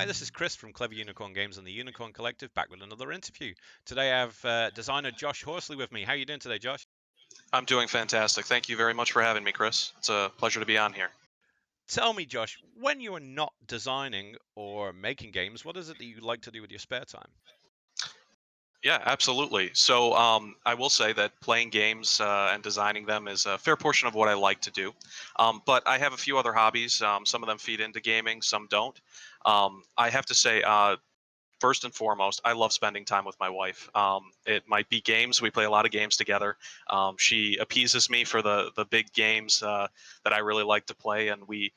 this is Chris from Clever Unicorn Games and the Unicorn Collective, back with another interview. Today I have designer Josh Horsley with me. How are you doing today, Josh? I'm doing fantastic. Thank you very much for having me, Chris. It's a pleasure to be on here. Tell me, Josh, when you are not designing or making games, what is it that you like to do with your spare time? Yeah, absolutely. So I will say that playing games and designing them is a fair portion of what I like to do. But I have a few other hobbies. Some of them feed into gaming, some don't. I have to say, first and foremost, I love spending time with my wife. It might be games. We play a lot of games together. She appeases me for the big games that I really like to play, and we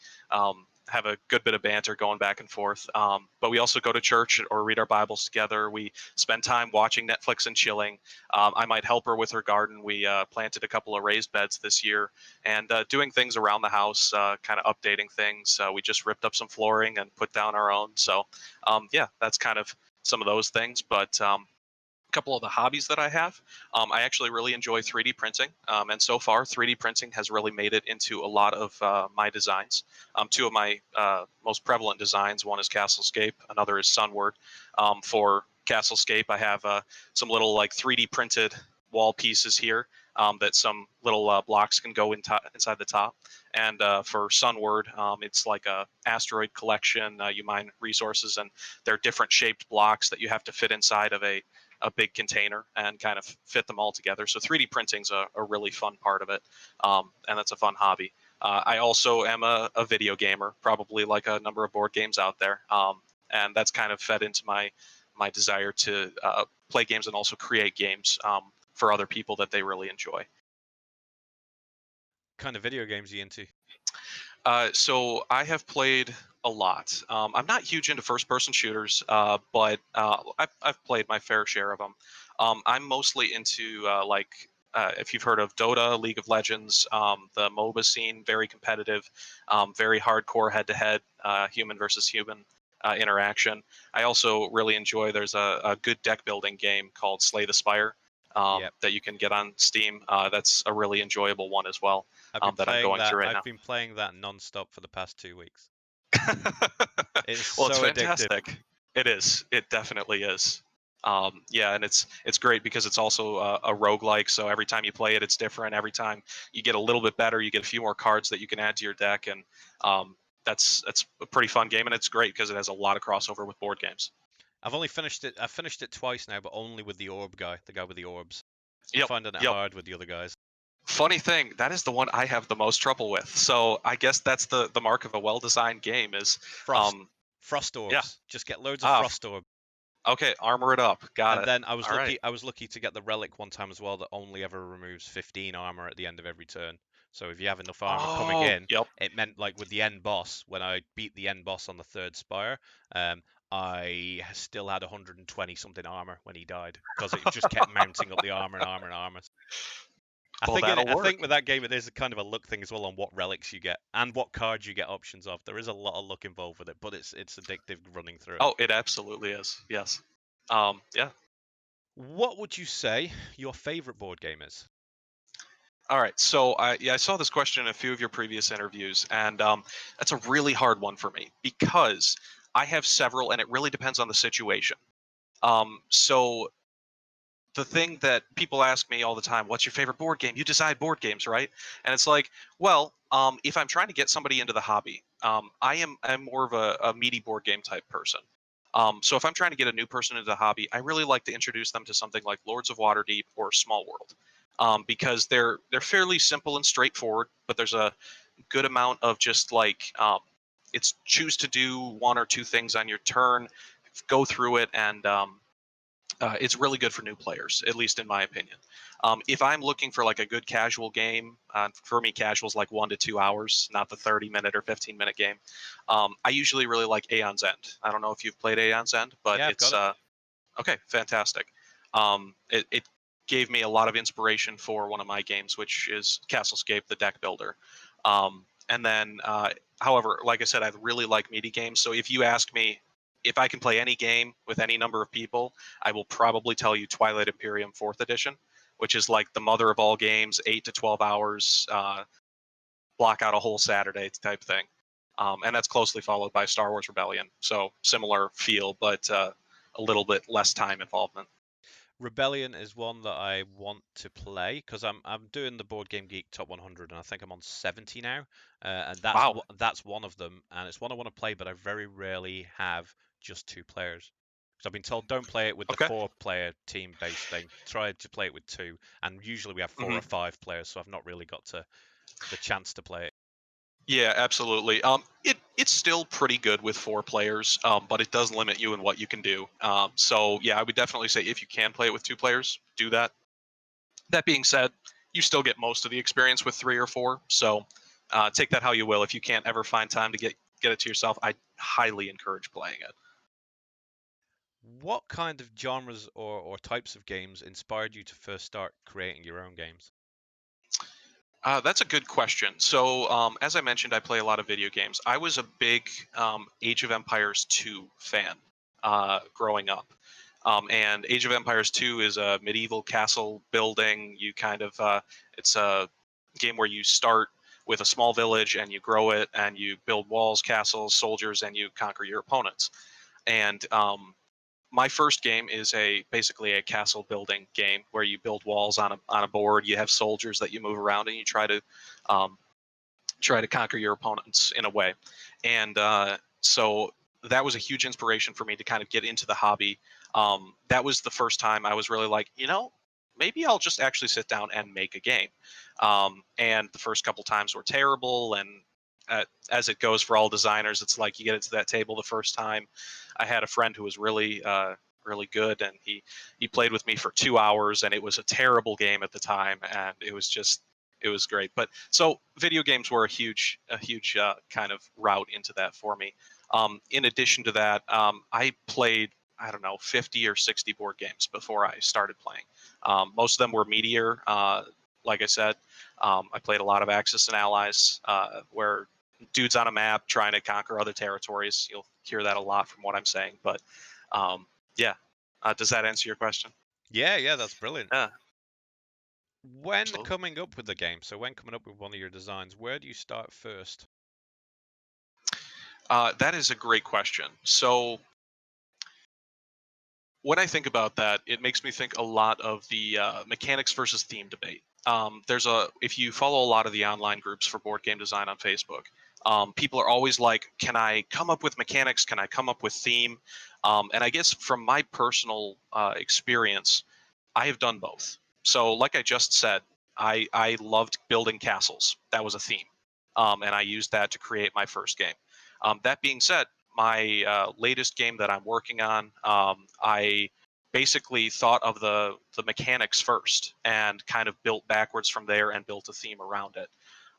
have a good bit of banter going back and forth. But we also go to church or read our Bibles together. We spend time watching Netflix and chilling. I might help her with her garden. We planted a couple of raised beds this year, and doing things around the house, kind of updating things. We just ripped up some flooring and put down our own. So yeah, that's kind of some of those things. But a couple of the hobbies that I have, I actually really enjoy 3D printing. And so far, 3D printing has really made it into a lot of my designs. Two of my most prevalent designs, one is Castlescape, another is Sunward. For Castlescape, I have some little like 3D printed wall pieces here that some little blocks can go inside the top. And for Sunward, it's like a asteroid collection. You mine resources, and they're different shaped blocks that you have to fit inside of a big container and kind of fit them all together. So 3D printing's a really fun part of it, and that's a fun hobby. I also am a video gamer, probably like a number of board games out there, and that's kind of fed into my desire to play games and also create games for other people that they really enjoy. What kind of video games are you into? So I have played a lot. I'm not huge into first-person shooters, but I've played my fair share of them. I'm mostly into if you've heard of Dota, League of Legends, the MOBA scene, very competitive, very hardcore head-to-head, human versus human interaction. I also really enjoy. There's a good deck building game called Slay the Spire Yep. that you can get on Steam. That's a really enjoyable one as well. That I'm going through right now. I've been playing that non-stop for the past 2 weeks. It's Well, it's so addictive. fantastic. It is. It definitely is. Yeah, and it's great because it's also a roguelike. So every time you play it, it's different. Every time you get a little bit better, you get a few more cards that you can add to your deck, and that's a pretty fun game, and it's great because it has a lot of crossover with board games. I've only finished it. I've finished it twice now, but only with the orb guy, the guy with the orbs. I'm Yep. finding it Yep. hard with the other guys. Funny thing, that is the one I have the most trouble with. So I guess that's the mark of a well-designed game is Frost orbs. Yeah. Just get loads of frost orb. Okay, armor it up. Got And it. then I was All lucky. right. I was lucky to get the relic one time as well that only ever removes 15 armor at the end of every turn. So if you have enough armor coming in, Yep. it meant like with the end boss, when I beat the end boss on the third spire, I still had 120 something armor when he died because it just kept mounting up the armor and armor and armor. I think with that game, it is kind of a luck thing as well on what relics you get and what cards you get options of. There is a lot of luck involved with it, but it's addictive running through it. Oh, it absolutely is. Yes. Yeah. What would you say your favorite board game is? All right. So I saw this question in a few of your previous interviews, and that's a really hard one for me because I have several, and it really depends on the situation. So the thing that people ask me all the time, what's your favorite board game? You decide board games, right? And it's like, well, if I'm trying to get somebody into the hobby, I'm more of a meaty board game type person. So if I'm trying to get a new person into the hobby, I really like to introduce them to something like Lords of Waterdeep or Small World, because they're fairly simple and straightforward, but there's a good amount of just like it's choose to do one or two things on your turn, go through it, and it's really good for new players, at least in my opinion. If I'm looking for like a good casual game, for me, casual is like 1 to 2 hours, not the 30-minute or 15-minute game. I usually really like Aeon's End. I don't know if you've played Aeon's End, but Yeah, it's okay, fantastic. It gave me a lot of inspiration for one of my games, which is Castlescape, the deck builder. And then, however, like I said, I really like meaty games. So if you ask me if I can play any game with any number of people, I will probably tell you Twilight Imperium 4th Edition, which is like the mother of all games, 8 to 12 hours, block out a whole Saturday type thing. and that's closely followed by Star Wars Rebellion. So similar feel, but a little bit less time involvement. Rebellion is one that I want to play because I'm doing the Board Game Geek Top 100 and I think I'm on 70 now, and Wow. that's one of them, and it's one I want to play, but I very rarely have just two players. Because I've been told don't play it with the Okay. four-player team-based thing. Try to play it with two, and usually we have four or Hmm. five players, so I've not really got the chance to play it. Yeah, absolutely. It's still pretty good with 4 players, but it does limit you in what you can do. So yeah, I would definitely say if you can play it with 2 players, do that. That being said, you still get most of the experience with 3 or 4. So take that how you will. If you can't ever find time to get it to yourself, I highly encourage playing it. What kind of genres or types of games inspired you to first start creating your own games? That's a good question. So, as I mentioned, I play a lot of video games. I was a big Age of Empires 2 fan growing up. And Age of Empires 2 is a medieval castle building. It's a game where you start with a small village and you grow it and you build walls, castles, soldiers, and you conquer your opponents. And my first game is basically a castle building game where you build walls on a board. You have soldiers that you move around, and you um, try to conquer your opponents in a way. And so that was a huge inspiration for me to kind of get into the hobby. That was the first time I was really like, maybe I'll just actually sit down and make a game. And the first couple times were terrible, and as it goes for all designers, it's like you get into that table the first time. I had a friend who was really good, and he played with me for 2 hours, and it was a terrible game at the time, and it was great. But so video games were a huge kind of route into that for me. In addition to that, I played, I don't know, 50 or 60 board games before I started playing. Most of them were Meteor. Like I said, I played a lot of Axis and Allies, where dudes on a map trying to conquer other territories. You'll hear that a lot from what I'm saying. But yeah, does that answer your question? Yeah, yeah, that's brilliant. Yeah, When absolutely. coming up with the game, so when coming up with one of your designs, where do you start first? That is a great question. So when I think about that, it makes me think a lot of the mechanics versus theme debate. If you follow a lot of the online groups for board game design on Facebook, people are always like, "Can I come up with mechanics? Can I come up with theme?" And I guess from my personal experience, I have done both. So, like I just said, I loved building castles. That was a theme, and I used that to create my first game. That being said, my latest game that I'm working on, I basically thought of the mechanics first and kind of built backwards from there and built a theme around it.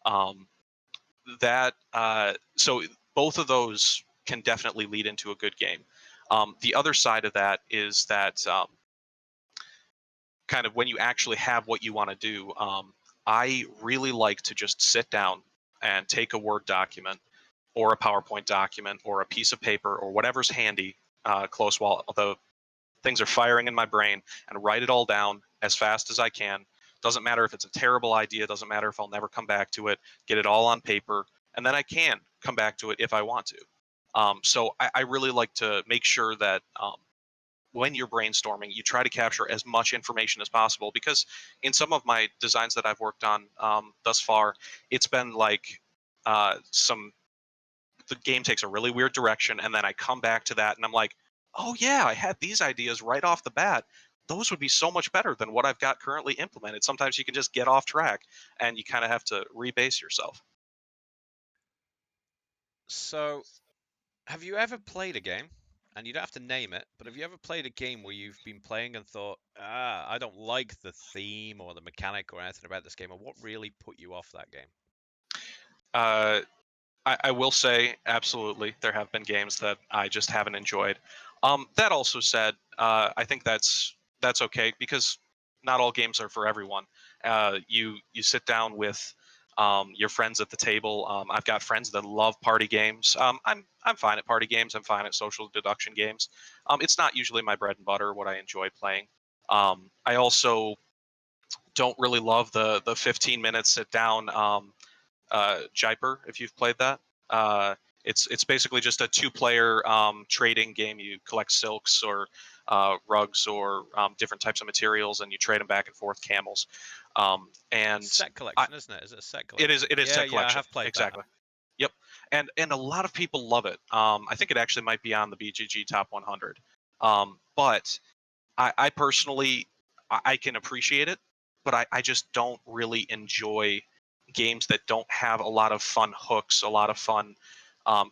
Um, so both of those can definitely lead into a good game. The other side of that is that kind of when you actually have what you want to do, I really like to just sit down and take a Word document or a PowerPoint document or a piece of paper or whatever's handy close while the things are firing in my brain, and write it all down as fast as I can. Doesn't matter if it's a terrible idea, doesn't matter if I'll never come back to it, get it all on paper, and then I can come back to it if I want to. So I really like to make sure that when you're brainstorming, you try to capture as much information as possible, because in some of my designs that I've worked on thus far, it's been like some the game takes a really weird direction, and then I come back to that and I'm like, oh yeah, I had these ideas right off the bat. Those would be so much better than what I've got currently implemented. Sometimes you can just get off track and you kind of have to rebase yourself. So, have you ever played a game, and you don't have to name it, but have you ever played a game where you've been playing and thought, I don't like the theme or the mechanic or anything about this game, or what really put you off that game? uh, I will say absolutely there have been games that I just haven't enjoyed. That also said, I think that's okay, because not all games are for everyone. You sit down with your friends at the table. I've got friends that love party games. I'm fine at party games. I'm fine at social deduction games. It's not usually my bread and butter, what I enjoy playing. I also don't really love the 15 minutes sit down Jiper, if you've played that. It's basically just a two-player trading game. You collect silks or rugs or different types of materials, and you trade them back and forth. Camels, and Set I, collection, isn't it? Is it a set it is collection? it is Yeah, set yeah, I collection, have played that. exactly. Yep, and a lot of people love it. I think it actually might be on the BGG Top 100. But I personally, I can appreciate it, but I just don't really enjoy games that don't have a lot of fun hooks, a lot of fun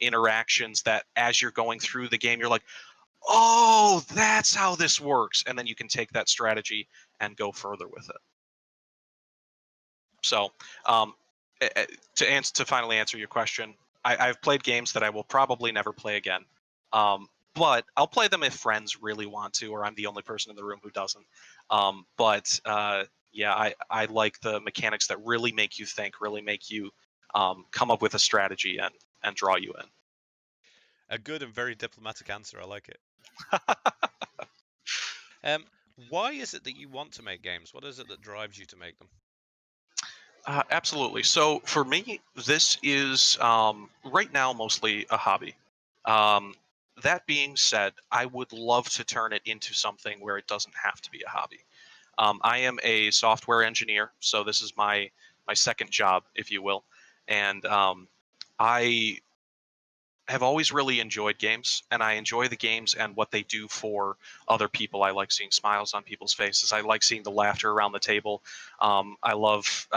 interactions. That as you're going through the game, you're like, oh, that's how this works, and then you can take that strategy and go further with it. So, um, to finally answer your question, I've played games that I will probably never play again. But I'll play them if friends really want to, or I'm the only person in the room who doesn't. But yeah, I like the mechanics that really make you think, really make you come up with a strategy and draw you in. A good and very diplomatic answer. I like it. Um, why is it that you want to make games? What is it that drives you to make them? Absolutely. So for me, this is right now mostly a hobby. Um, that being said, I would love to turn it into something where it doesn't have to be a hobby. I am a software engineer, so this is my second job, if you will, and I have always really enjoyed games, and I enjoy the games and what they do for other people. I like seeing smiles on people's faces. I like seeing the laughter around the table. I love.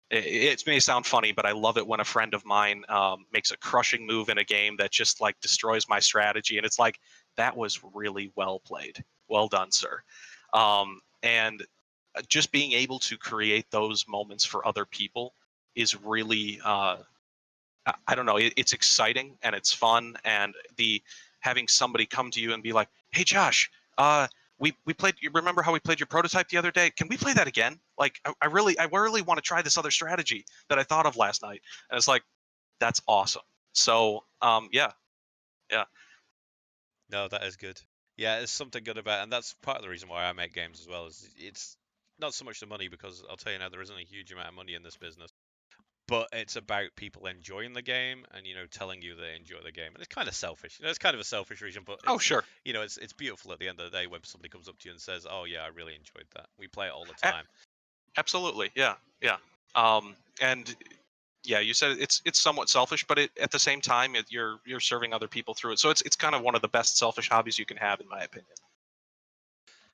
It may sound funny, but I love it when a friend of mine makes a crushing move in a game that just like destroys my strategy, and it's like that was really well played, well done, sir. And just being able to create those moments for other people is really I don't know. It's exciting and it's fun, and the having somebody come to you and be like, "Hey, Josh, we played. You remember how we played your prototype the other day? Can we play that again? Like, I really want to try this other strategy that I thought of last night." And it's like, that's awesome. So, yeah, yeah. No, that is good. Yeah, there's something good about it, and that's part of the reason why I make games as well. Is it's not so much the money, because I'll tell you now, there isn't a huge amount of money in this business, but it's about people enjoying the game and telling you they enjoy the game. And it's kind of selfish. It's kind of a selfish reason, but Oh, it's sure. it's beautiful at the end of the day when somebody comes up to you and says, "Oh yeah, I really enjoyed that. We play it all the A- time." Absolutely. Yeah, yeah. And yeah, you said it's somewhat selfish, but at the same time, you're serving other people through it. So it's kind of one of the best selfish hobbies you can have, in my opinion.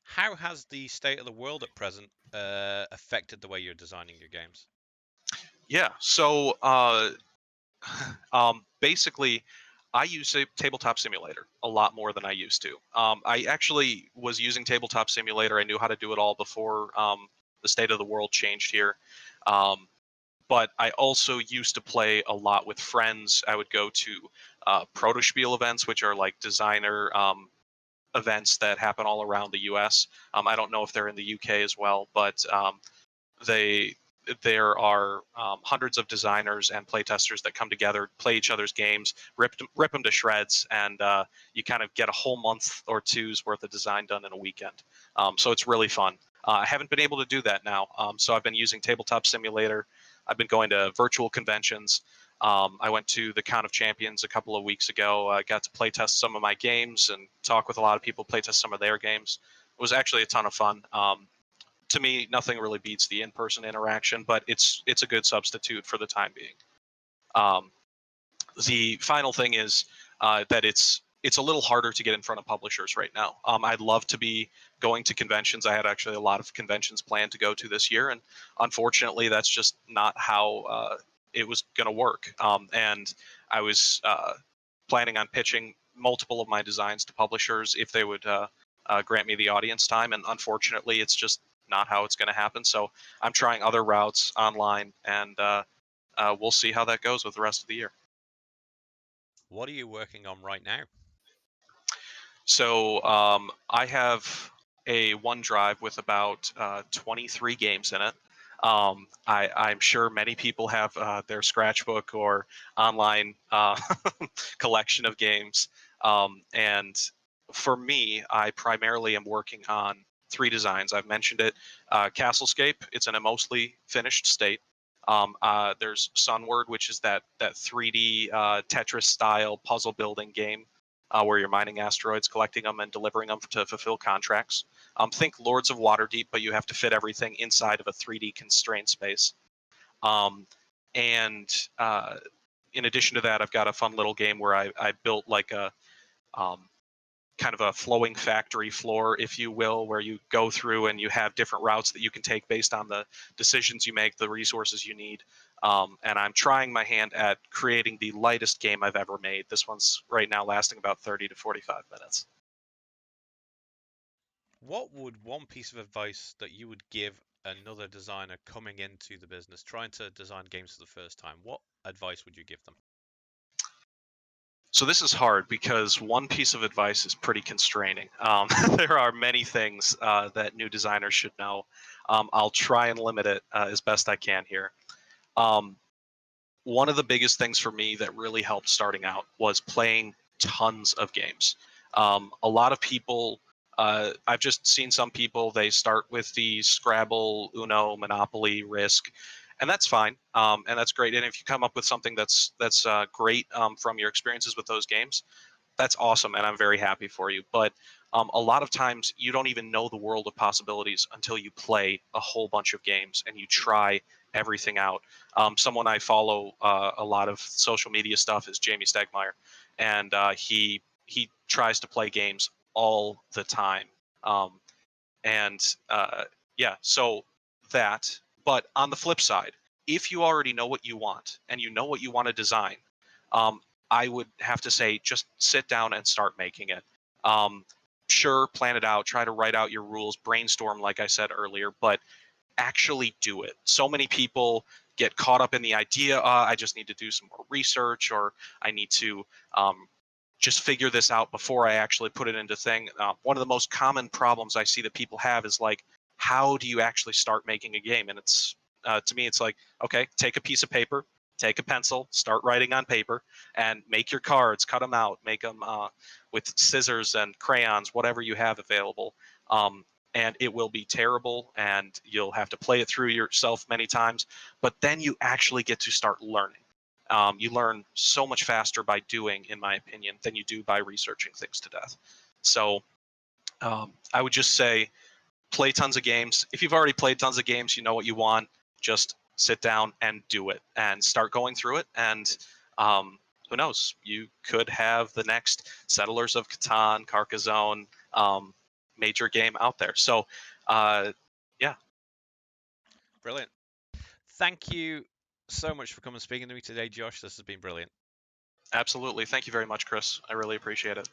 How has the state of the world at present affected the way you're designing your games? Yeah. So basically, I use a tabletop simulator a lot more than I used to. I actually was using tabletop simulator. I knew how to do it all before the state of the world changed here. Um, but I also used to play a lot with friends. I would go to Protospiel events, which are like designer events that happen all around the U.S. I don't know if they're in the U.K. as well, but they there are hundreds of designers and playtesters that come together, play each other's games, rip them to shreds, and you kind of get a whole month or two's worth of design done in a weekend. So it's really fun. I haven't been able to do that now, so I've been using Tabletop Simulator. I've been going to virtual conventions. I went to the Count of Champions a couple of weeks ago. I got to playtest some of my games and talk with a lot of people, playtest some of their games. It was actually a ton of fun. To me, nothing really beats the in-person interaction, but it's a good substitute for the time being. Um, the final thing is that it's a little harder to get in front of publishers right now. I'd love to be going to conventions. I had actually a lot of conventions planned to go to this year, and unfortunately, that's just not how it was going to work. And I was planning on pitching multiple of my designs to publishers if they would grant me the audience time, and unfortunately, it's just not how it's going to happen. So I'm trying other routes online, and we'll see how that goes with the rest of the year. What are you working on right now? So I have a OneDrive with about 23 games in it. I'm sure many people have their scratchbook or online collection of games. And for me, I primarily am working on three designs. I've mentioned it. Castlescape, it's in a mostly finished state. There's Sunward, which is that 3D Tetris style puzzle building game where you're mining asteroids, collecting them, and delivering them to fulfill contracts. Think Lords of Waterdeep, but you have to fit everything inside of a 3D constrained space. Um, and in addition to that, I've got a fun little game where I built like a um, kind of a flowing factory floor, if you will, where you go through and you have different routes that you can take based on the decisions you make, the resources you need. And I'm trying my hand at creating the lightest game I've ever made. This one's right now lasting about 30 to 45 minutes. What would one piece of advice that you would give another designer coming into the business, trying to design games for the first time? What advice would you give them? So this is hard because one piece of advice is pretty constraining. There are many things that new designers should know. I'll try and limit it as best I can here. Um, One of the biggest things for me that really helped starting out was playing tons of games. A lot of people, I've just seen some people, they start with the Scrabble, Uno, Monopoly, Risk, and that's fine, and that's great. And if you come up with something that's great from your experiences with those games, that's awesome, and I'm very happy for you. But a lot of times, you don't even know the world of possibilities until you play a whole bunch of games and you try everything out. Someone I follow a lot of social media stuff is Jamie Stegmaier, and he tries to play games all the time. Um, and yeah, so that. But on the flip side, if you already know what you want and you know what you want to design, um, I would have to say just sit down and start making it. Um, sure, plan it out, try to write out your rules, brainstorm, like I said earlier, but actually do it. So many people get caught up in the idea, I just need to do some more research, or I need to just figure this out before I actually put it into thing. One of the most common problems I see that people have is like, how do you actually start making a game? And it's to me, it's like, okay, take a piece of paper, take a pencil, start writing on paper, and make your cards, cut them out, make them with scissors and crayons, whatever you have available. And it will be terrible, and you'll have to play it through yourself many times. But then you actually get to start learning. You learn so much faster by doing, in my opinion, than you do by researching things to death. So I would just say play tons of games. If you've already played tons of games, you know what you want. Just sit down and do it and start going through it. And who knows? You could have the next Settlers of Catan, Carcassonne major game out there. So yeah. Brilliant. Thank you so much for coming and speaking to me today, Josh. This has been brilliant. Absolutely. Thank you very much, Chris. I really appreciate it.